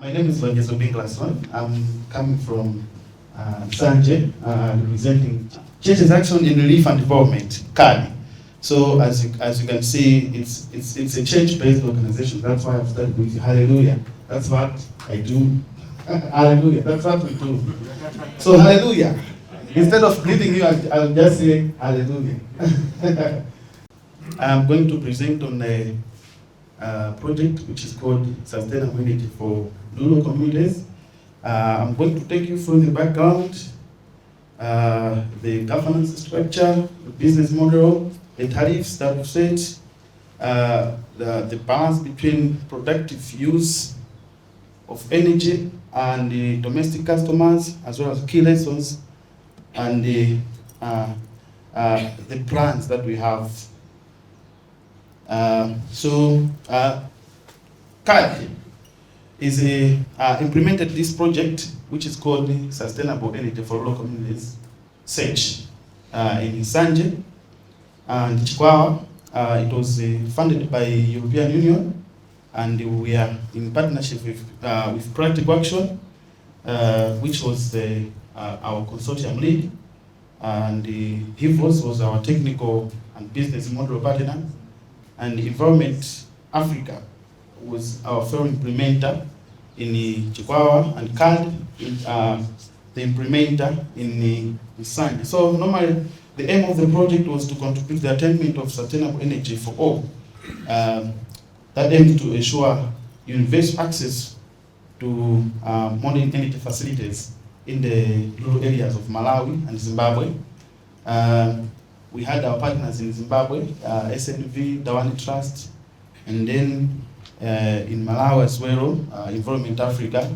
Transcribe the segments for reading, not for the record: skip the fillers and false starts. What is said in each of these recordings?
My name is Mzuzu University. I'm coming from Sanje, representing Churches Action in Relief and Development, CAD. So as you can see, it's a church-based organization. That's why I've started with Hallelujah. That's what I do. Hallelujah. That's what we do. So Hallelujah. Instead of greeting you, I'll just say Hallelujah. I'm going to present on a project which is called Sustainable Energy for Rural Communities. I'm going to take you through the background, the governance structure, the business model, the tariffs that we've set, the balance between productive use of energy and the domestic customers, as well as key lessons and the plans that we have. CAD is implemented this project, which is called Sustainable Energy for Rural Communities, SEARCH, in Sanje and Chikwawa. It was funded by European Union, and we are in partnership with Practical Action, which was our consortium lead, and HIVOS was our technical and business model partner, and Environment Africa was our firm implementer in Chikwawa, and CAD the implementer in Sanje. So normally the aim of the project was to contribute to the attainment of sustainable energy for all. That aims to ensure universal access to modern energy facilities in the rural areas of Malawi and Zimbabwe. We had our partners in Zimbabwe, SNV, Dawani Trust, and then in Malawi as well, Environment Africa,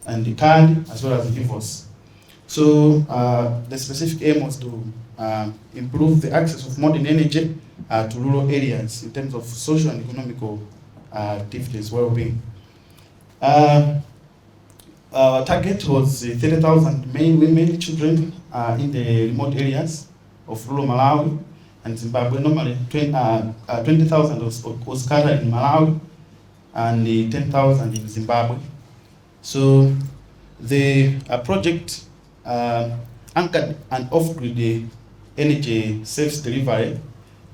and the CAD, as well as the HIVOS. So the specific aim was to improve the access of modern energy to rural areas in terms of social and economical activities, well-being. Our target was 30,000 men, women, children in the remote areas of rural Malawi and Zimbabwe. Normally 20,000 was scattered in Malawi and 10,000 in Zimbabwe. So the project anchored an off-grid energy service delivery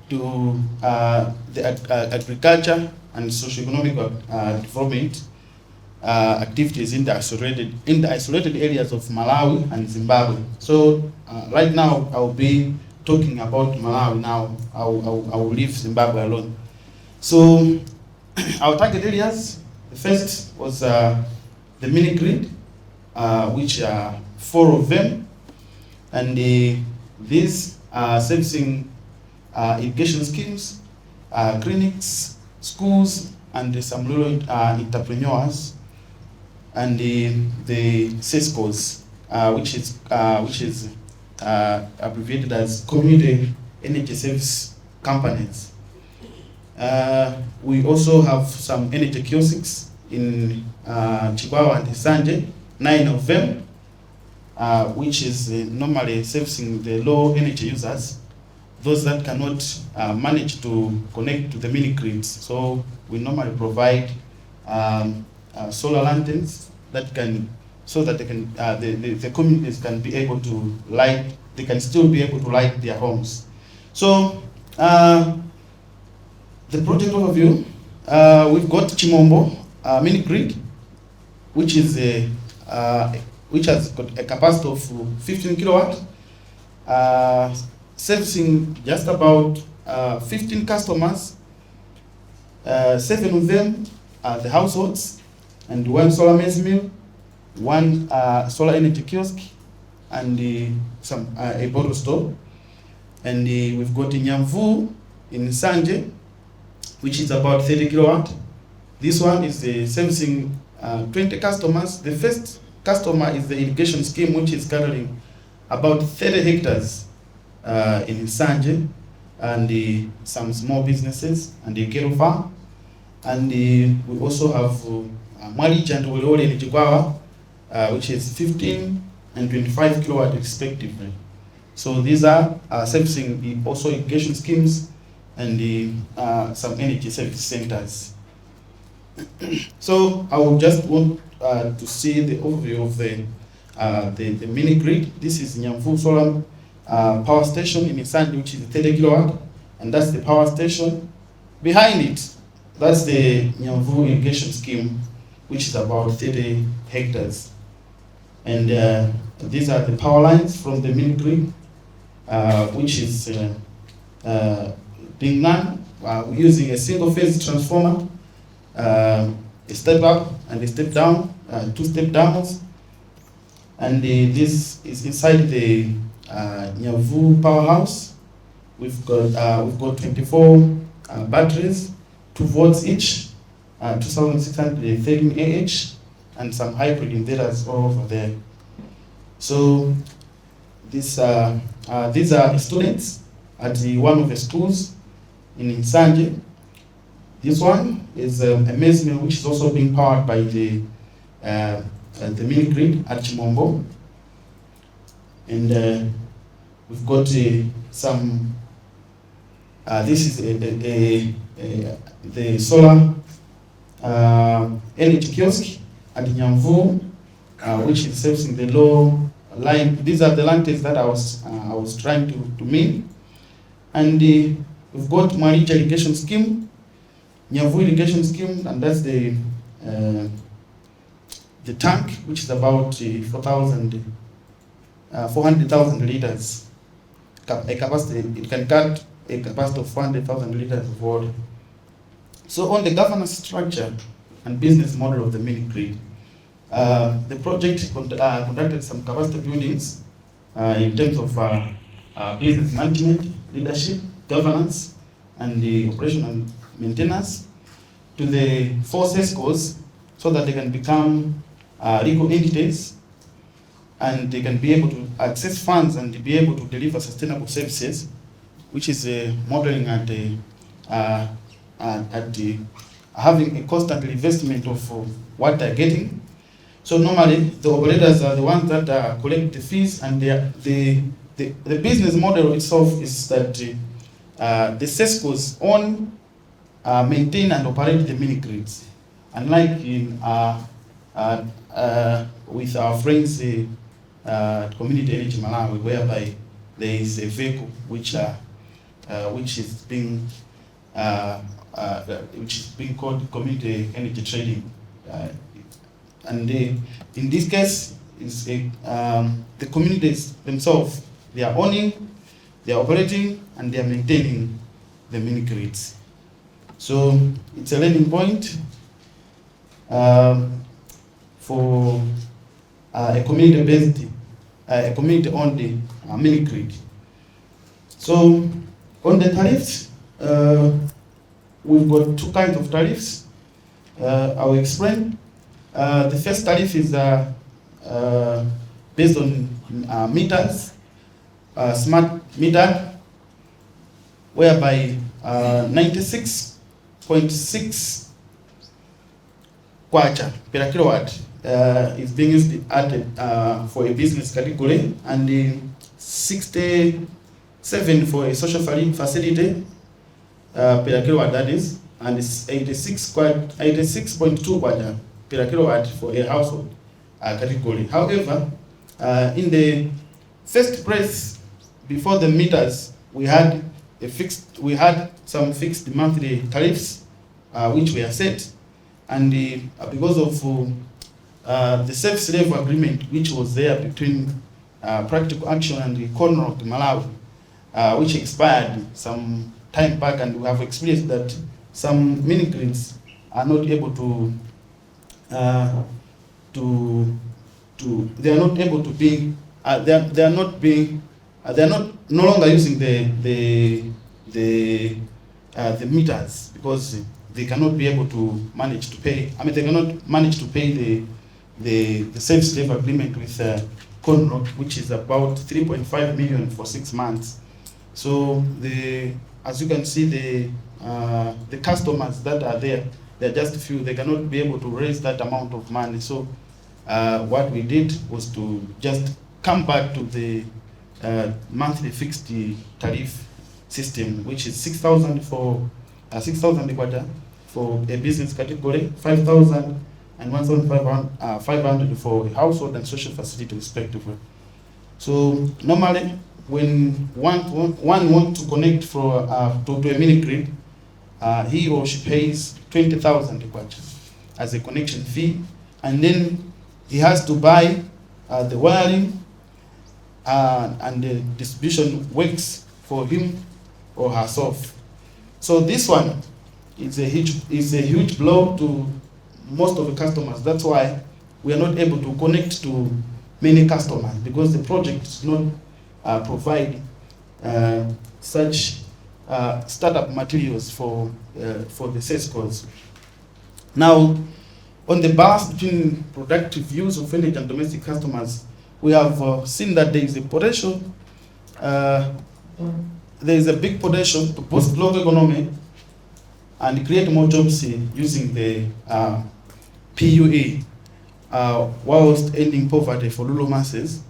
to the agriculture and socio-economic development activities in the isolated areas of Malawi and Zimbabwe. So right now I'll be talking about Malawi now. I will leave Zimbabwe alone. So our target areas, the first was the mini grid, which are 4 of them, and these are servicing irrigation schemes, clinics, schools, and some rural entrepreneurs, and the CESET, which is abbreviated as Community Energy Service Companies. We also have some energy kiosks in Chikwawa and Sanje, 9 of them, which is normally servicing the low energy users, those that cannot manage to connect to the mini grids. So we normally provide solar lanterns that can, so that they can, the communities can be able to light, they can still be able to light their homes. So the project overview, we've got Chimombo mini grid, which is which has got a capacity of 15 kilowatt, servicing just about 15 customers. 7 of them are the households, and 1 solar maize mill, 1 solar energy kiosk, and a bottle store. And we've got Nyamvuwu in Sanje, which is about 30 kilowatt. This one is servicing 20 customers. The first customer is the irrigation scheme, which is gathering about 30 hectares in Sanje, and some small businesses, and the cattle farm. And we also have Mwaliji and Wolole in Chikwawa, which is 15 and 25 kilowatt respectively. So these are servicing also irrigation schemes and some energy service centers. So I will just want to see the overview of the mini grid. This is Nyamvuwu Solar Power Station in Nsanje, which is 30 kilowatt, and that's the power station. Behind it, that's the Nyamvuwu irrigation scheme, which is about 30 hectares. And these are the power lines from the mini grid, which is being run using a single phase transformer, a step up and a step down, 2 step downs. And this is inside the Nyamvuwu powerhouse. We've got 24 batteries, 2 volts each, 2613 AH, and some hybrid inverters all over there. So these are students at one of the schools in Nsanje. This one is a maize mill, which is also being powered by the mini grid at Chimombo. And we've got some. This is the solar energy kiosk at Nyamvuwu, which is servicing the low line. These are the lanterns that I was trying to mean. And we've got Marija irrigation scheme, Nyamvuwu irrigation scheme, and that's the tank, which is about 400,000 liters. A capacity, it can cut a capacity of 400,000 liters of water. So on the governance structure and business model of the mini grid, the project conducted some capacity buildings in terms of business management, leadership, governance, and the operation and maintenance to the 4 CESET so that they can become legal entities and they can be able to access funds and be able to deliver sustainable services, which is modeling at having a constant investment of what they're getting. So normally the operators are the ones that collect the fees, and the business model itself is that the CESET own, maintain and operate the mini grids. Unlike in with our friends Community Energy Malawi, whereby there is a vehicle which is being called community energy trading, and in this case is the communities themselves, they are owning, they are operating, and they are maintaining the mini grids. So it's a learning point for a community-based, a community-owned mini grid. So on the tariffs, we've got 2 kinds of tariffs. I will explain. The first tariff is based on meters, smart meter, whereby 96.6 kwacha per kilowatt is being used for a business category, and 67 for a social facility per kilowatt, that is, and 86.2 kwacha per kilowatt for a household category. However, in the first place, before the meters, we had some fixed monthly tariffs which were set, and because of the service level agreement which was there between Practical Action and the Corner of Malawi, which expired some time back, and we have experienced that some mini grids are not able to they are not able to be they are no longer using the meters because they cannot be able to manage to pay. I mean, they cannot manage to pay the service level agreement with Conrock, which is about 3.5 million for 6 months. So as you can see, the customers that are there, they're just few. They cannot be able to raise that amount of money. So what we did was to just come back to the monthly fixed tariff system, which is 6,000 for 6,000 for a business category, 5,000 and 1,500 for household and social facility respectively. So normally, when one wants to connect to a mini grid, he or she pays 20,000 as a connection fee, and then he has to buy the wiring and the distribution works for him or herself. So this one is a huge blow to most of the customers. That's why we are not able to connect to many customers, because the project does not provide such startup materials for the sales calls. Now, on the balance between productive use of energy and domestic customers, we have seen that there is a potential, there is a big potential to boost local economy and create more jobs using the PUA, whilst ending poverty for rural masses.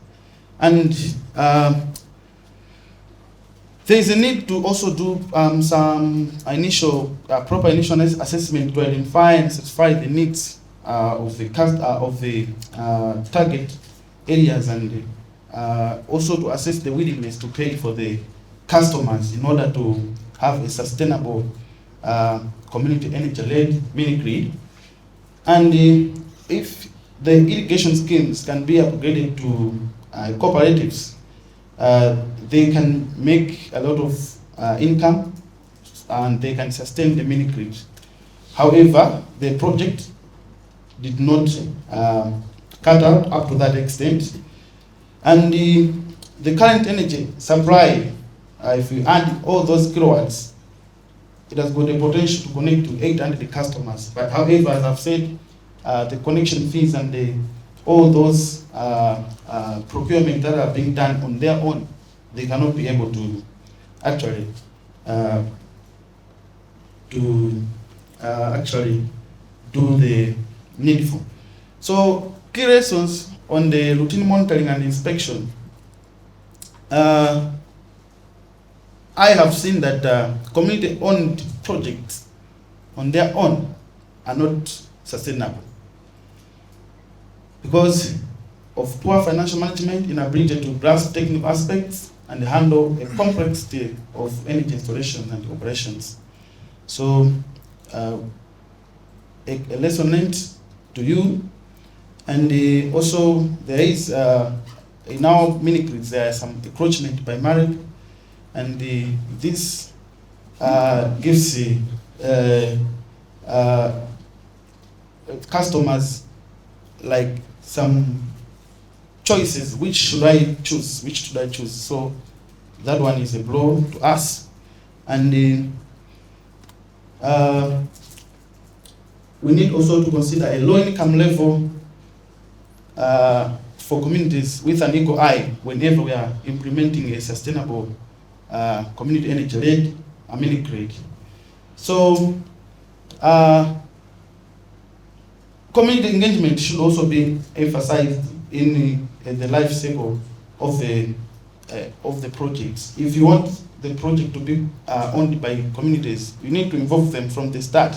And there is a need to also do some initial, proper initial assessment to identify and satisfy the needs of the target areas, and also to assess the willingness to pay for the customers in order to have a sustainable community energy-led mini grid. And if the irrigation schemes can be upgraded to cooperatives, they can make a lot of income and they can sustain the mini grid. However, the project did not cut out up to that extent, and the current energy supply, if we add all those kilowatts, it has got the potential to connect to 800 customers. But however, as I've said, the connection fees and all those procurement that are being done on their own, they cannot be able to actually do the needful. So key lessons on the routine monitoring and inspection. I have seen that community-owned projects on their own are not sustainable because of poor financial management, inability to grasp technical aspects, and handle a complexity of energy installation and operations. So, a lesson learned to you, and also there is in our mini grids there is some encroachment by marriage, and this gives customers like some choices. Which should I choose? So that one is a blow to us, and we need also to consider a low income level for communities with an equal eye whenever we are implementing a sustainable community energy-led mini grid. So community engagement should also be emphasized in the life cycle of the projects. If you want the project to be owned by communities, you need to involve them from the start.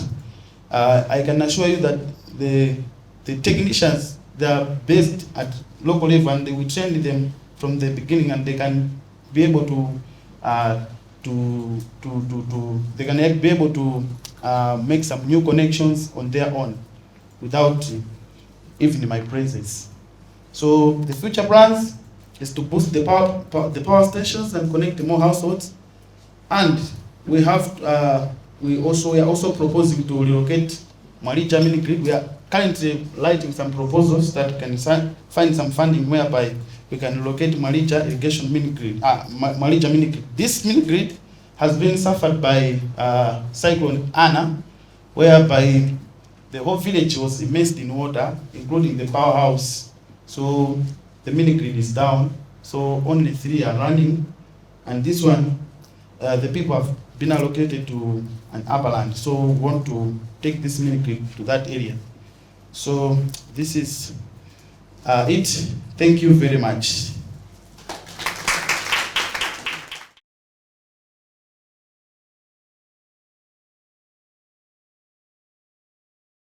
I can assure you that the technicians, they are based at local level, and they will train them from the beginning, and they can be able to make some new connections on their own without even my presence. So the future plans is to boost the power stations and connect more households, and we are also proposing to relocate Marija mini grid. We are currently lighting some proposals that can find some funding whereby we can relocate Marija irrigation mini grid, Marija mini grid. This mini grid has been suffered by Cyclone Anna, whereby the whole village was immersed in water, including the powerhouse. So the mini grid is down. So only 3 are running, and this one, the people have been allocated to an upperland. So we want to take this mini grid to that area. So this is it. Thank you very much.